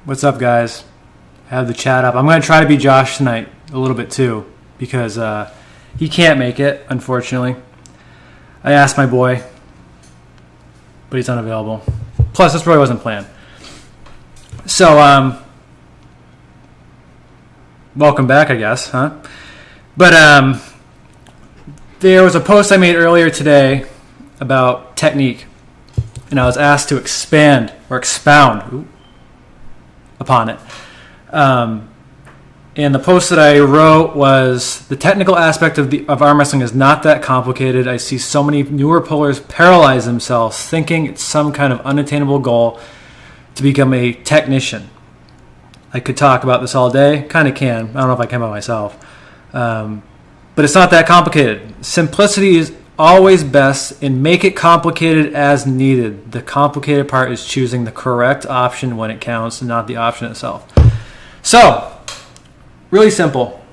What's up, guys? Have the chat up. I'm going to try to be Josh tonight a little bit too, because he can't make it, unfortunately. I asked my boy, but he's unavailable. Plus, this really wasn't planned. So, welcome back, I guess, huh? But there was a post I made earlier today about technique, and I was asked to expand or expound upon it. And the post that I wrote was, the technical aspect of arm wrestling is not that complicated. I see so many newer pullers paralyze themselves thinking it's some kind of unattainable goal to become a technician. I could talk about this all day. Kind of can. I don't know if I can by myself. But it's not that complicated. Simplicity is always best, and make it complicated as needed. The complicated part is choosing the correct option when it counts, and not the option itself. So, really simple.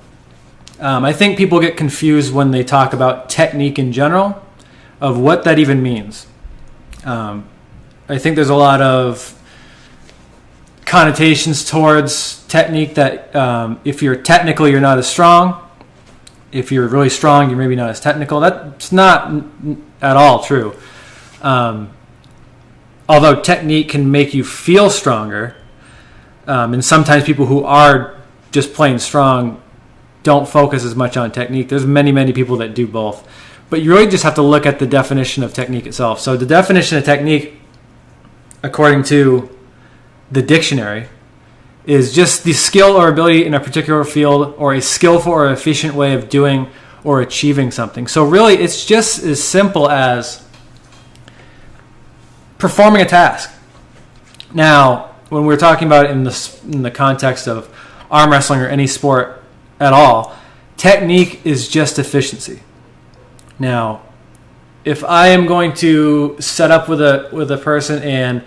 I think people get confused when they talk about technique in general, of what that even means. I think there's a lot of connotations towards technique that if you're technical, you're not as strong. If you're really strong, you're maybe not as technical. That's not at all true. Although technique can make you feel stronger, and sometimes people who are just plain strong don't focus as much on technique. There's many, many people that do both. But you really just have to look at the definition of technique itself. So the definition of technique, according to the dictionary, is just the skill or ability in a particular field, or a skillful or efficient way of doing or achieving something. So really, it's just as simple as performing a task. Now, when we're talking about it in the context of arm wrestling or any sport at all, technique is just efficiency. Now, if I am going to set up with a person and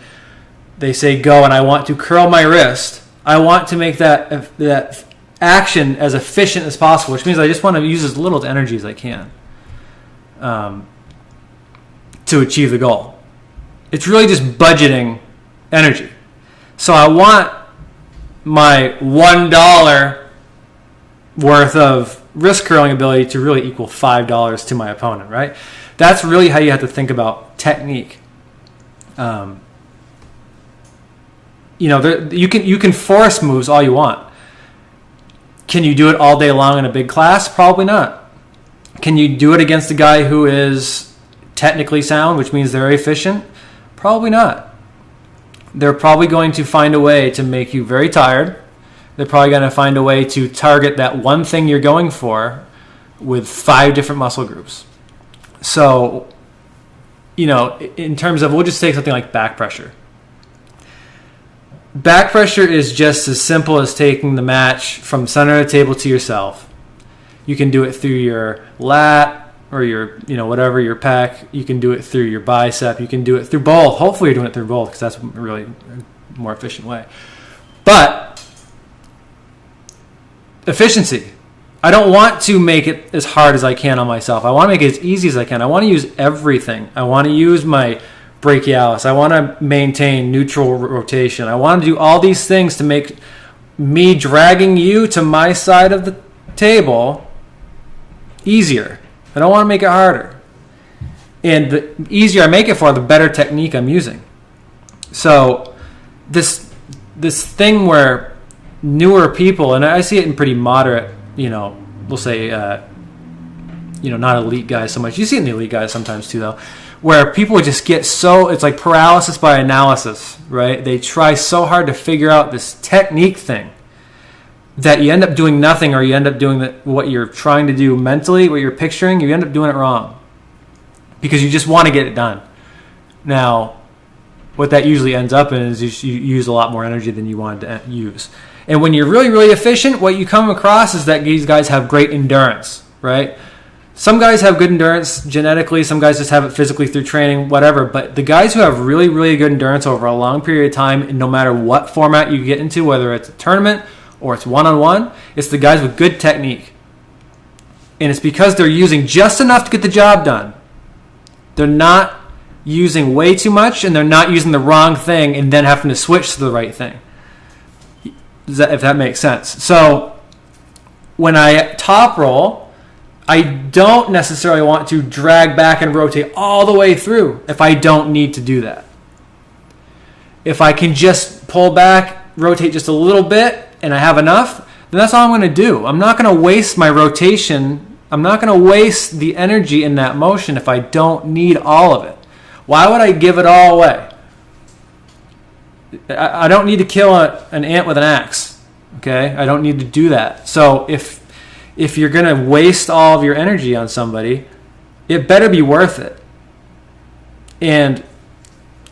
they say go, and I want to curl my wrist, I want to make that action as efficient as possible, which means I just want to use as little energy as I can to achieve the goal. It's really just budgeting energy. So I want my $1 worth of wrist curling ability to really equal $5 to my opponent, right? That's really how you have to think about technique. You can force moves all you want. Can you do it all day long in a big class? Probably not. Can you do it against a guy who is technically sound, which means they're efficient? Probably not. They're probably going to find a way to make you very tired. They're probably going to find a way to target that one thing you're going for with 5 different muscle groups. So, in terms of, we'll just take something like back pressure. Back pressure is just as simple as taking the match from center of the table to yourself. You can do it through your lat or your, whatever, your pec. You can do it through your bicep. You can do it through both. Hopefully you're doing it through both, because that's really a more efficient way. But efficiency. I don't want to make it as hard as I can on myself. I want to make it as easy as I can. I want to use everything. I want to use my brachialis. I want to maintain neutral rotation. I want to do all these things to make me dragging you to my side of the table easier. I don't want to make it harder. And the easier I make it for, the better technique I'm using. So this thing where newer people, and I see it in pretty moderate, we'll say, not elite guys so much. You see it in the elite guys sometimes too, though, where people just get it's like paralysis by analysis, right? They try so hard to figure out this technique thing that you end up doing nothing, or you end up doing what you're trying to do mentally, what you're picturing, you end up doing it wrong because you just want to get it done. Now, what that usually ends up in is you use a lot more energy than you wanted to use. And when you're really, really efficient, what you come across is that these guys have great endurance, right? Some guys have good endurance genetically. Some guys just have it physically through training, whatever. But the guys who have really, really good endurance over a long period of time, and no matter what format you get into, whether it's a tournament or it's one-on-one, it's the guys with good technique. And it's because they're using just enough to get the job done. They're not using way too much, and they're not using the wrong thing and then having to switch to the right thing. if that makes sense. So when I top roll, I don't necessarily want to drag back and rotate all the way through if I don't need to do that. If I can just pull back, rotate just a little bit, and I have enough, then that's all I'm going to do. I'm not going to waste my rotation. I'm not going to waste the energy in that motion if I don't need all of it. Why would I give it all away? I don't need to kill an ant with an axe. Okay? I don't need to do that. So if you're going to waste all of your energy on somebody, it better be worth it. And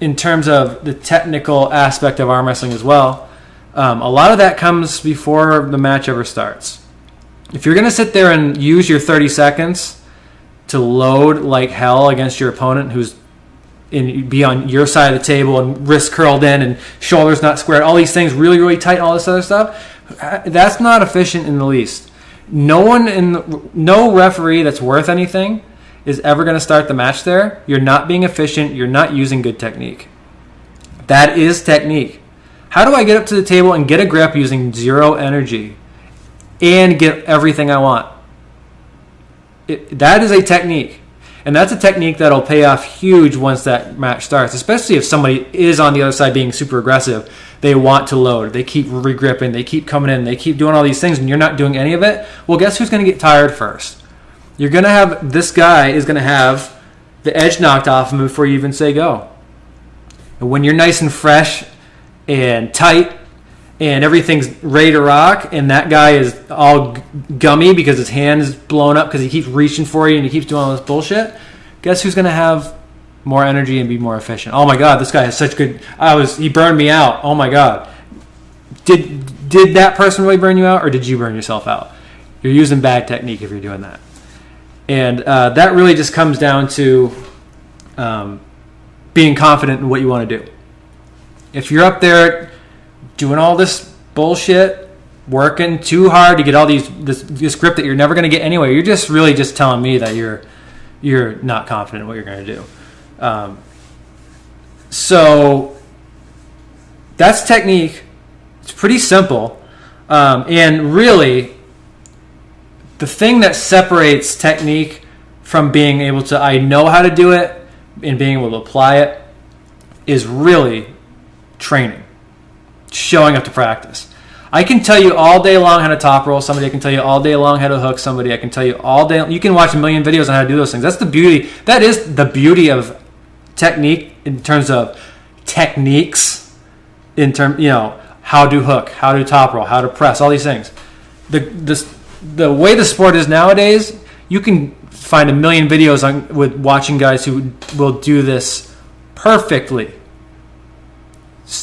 in terms of the technical aspect of arm wrestling as well, a lot of that comes before the match ever starts. If you're going to sit there and use your 30 seconds to load like hell against your opponent who's be on your side of the table and wrists curled in and shoulders not squared, all these things really, really tight and all this other stuff, that's not efficient in the least. No referee that's worth anything is ever going to start the match there. You're not being efficient. You're not using good technique. That is technique. How do I get up to the table and get a grip using zero energy and get everything I want? That is a technique. And that's a technique that'll pay off huge once that match starts, especially if somebody is on the other side being super aggressive. They want to load. They keep regripping. They keep coming in. They keep doing all these things, and you're not doing any of it. Well, guess who's going to get tired first? You're going to have, this guy is going to have the edge knocked off him before you even say go. And when you're nice and fresh and tight and everything's ready to rock and that guy is all gummy because his hand is blown up because he keeps reaching for you and he keeps doing all this bullshit, guess who's going to have more energy and be more efficient? Oh my God, this guy has such good... he burned me out. Oh my God. Did that person really burn you out, or did you burn yourself out? You're using bad technique if you're doing that. And that really just comes down to being confident in what you want to do. If you're up there doing all this bullshit, working too hard to get all this grip that you're never going to get anyway, you're just really just telling me that you're not confident in what you're going to do. So that's technique. It's pretty simple. And really, the thing that separates technique from being able to, I know how to do it, and being able to apply it, is really training, showing up to practice. I can tell you all day long how to top roll somebody. I can tell you all day long how to hook somebody. I can tell you all day. You can watch a million videos on how to do those things. That's the beauty. That is the beauty of technique in terms of techniques, how to hook, how to top roll, how to press, all these things. The way the sport is nowadays, you can find a million videos with watching guys who will do this perfectly.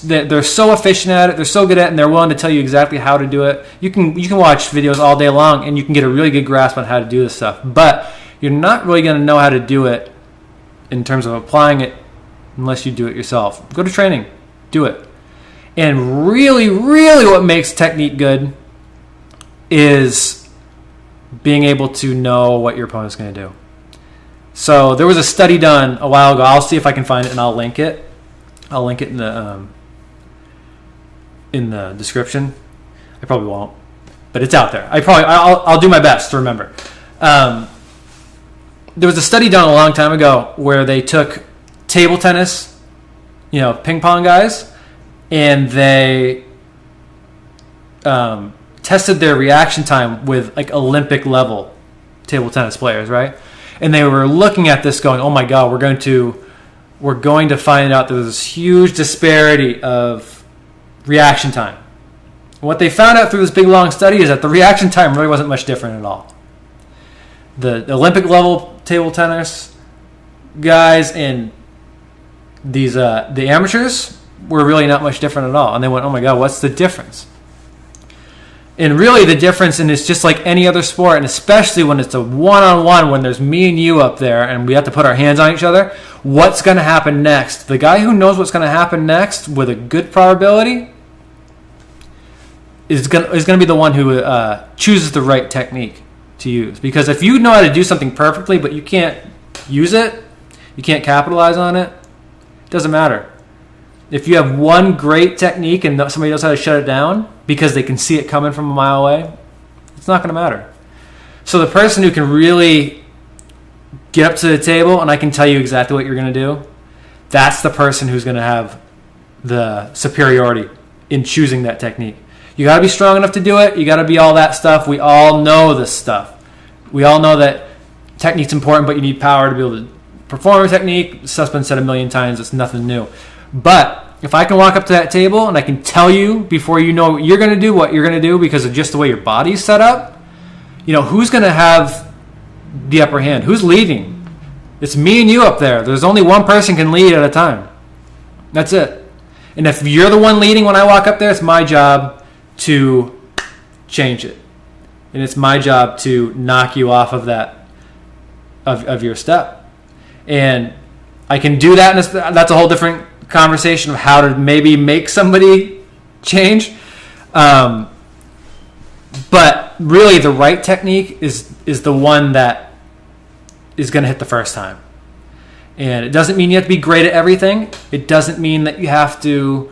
They're so efficient at it, they're so good at it, and they're willing to tell you exactly how to do it. You can watch videos all day long, and you can get a really good grasp on how to do this stuff. But you're not really going to know how to do it in terms of applying it unless you do it yourself. Go to training. Do it. And really, really what makes technique good is being able to know what your opponent's going to do. So there was a study done a while ago. I'll see if I can find it, and I'll link it. I'll link it in the description. I probably won't, but it's out there. I'll do my best to remember. There was a study done a long time ago where they took table tennis, ping pong guys, and they tested their reaction time with like Olympic level table tennis players, right? And they were looking at this going, oh my God, we're going to find out there's this huge disparity of reaction time. And what they found out through this big long study is that the reaction time really wasn't much different at all. The Olympic level table tennis guys and the amateurs were really not much different at all. And they went, oh my God, what's the difference? And really the difference, and it's just like any other sport, and especially when it's a one-on-one, when there's me and you up there and we have to put our hands on each other, what's going to happen next? The guy who knows what's going to happen next with a good probability is going to be the one who chooses the right technique to use. Because if you know how to do something perfectly but you can't use it, you can't capitalize on it, it doesn't matter. If you have one great technique and somebody knows how to shut it down because they can see it coming from a mile away, it's not going to matter. So the person who can really get up to the table and I can tell you exactly what you're going to do, that's the person who's going to have the superiority in choosing that technique. You got to be strong enough to do it. You got to be all that stuff. We all know this stuff. We all know that technique's important, but you need power to be able to perform a technique. Stuff's been said a million times. It's nothing new. But if I can walk up to that table and I can tell you before you know what you're going to do because of just the way your body's set up, who's going to have the upper hand? Who's leading? It's me and you up there. There's only one person can lead at a time. That's it. And if you're the one leading when I walk up there, it's my job to change it. And it's my job to knock you off of that, of your step. And I can do that, and that's a whole different conversation of how to maybe make somebody change. But really, the right technique is the one that is going to hit the first time. And it doesn't mean you have to be great at everything. It doesn't mean that you have to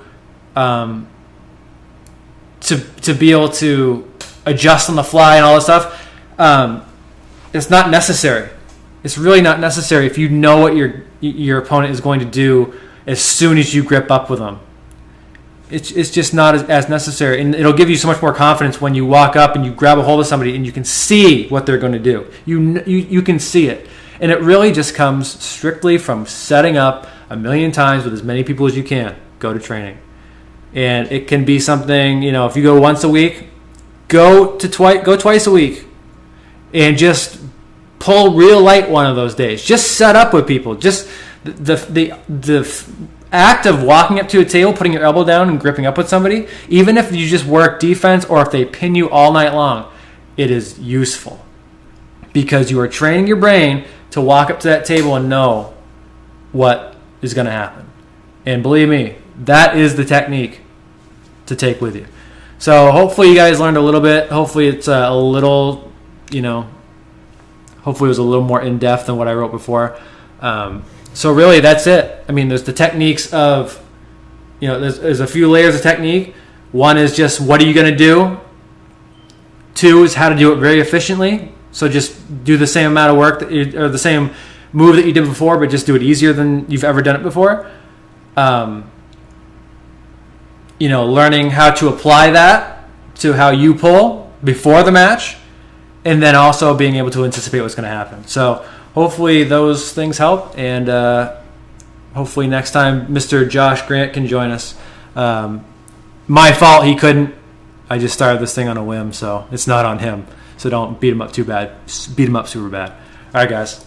be able to adjust on the fly and all this stuff. It's not necessary. It's really not necessary if you know what your opponent is going to do as soon as you grip up with them. It's just not as necessary, and it'll give you so much more confidence when you walk up and you grab a hold of somebody and you can see what they're going to do. You can see it, and it really just comes strictly from setting up a million times with as many people as you can. Go to training, and it can be something. If you go once a week, go twice a week, and just pull real light one of those days. Just set up with people. Just the act of walking up to a table, putting your elbow down and gripping up with somebody, even if you just work defense or if they pin you all night long, it is useful because you are training your brain to walk up to that table and know what is going to happen. And believe me, that is the technique to take with you. So hopefully you guys learned a little bit. Hopefully it's a little, hopefully it was a little more in-depth than what I wrote before. So really, that's it. I mean, there's the techniques of, there's a few layers of technique. One is just what are you going to do? Two is how to do it very efficiently. So just do the same amount of work or the same move that you did before, but just do it easier than you've ever done it before. Learning how to apply that to how you pull before the match, and then also being able to anticipate what's going to happen. So hopefully those things help, and hopefully next time Mr. Josh Grant can join us. My fault he couldn't. I just started this thing on a whim, so it's not on him. So don't beat him up too bad. Beat him up super bad. All right, guys.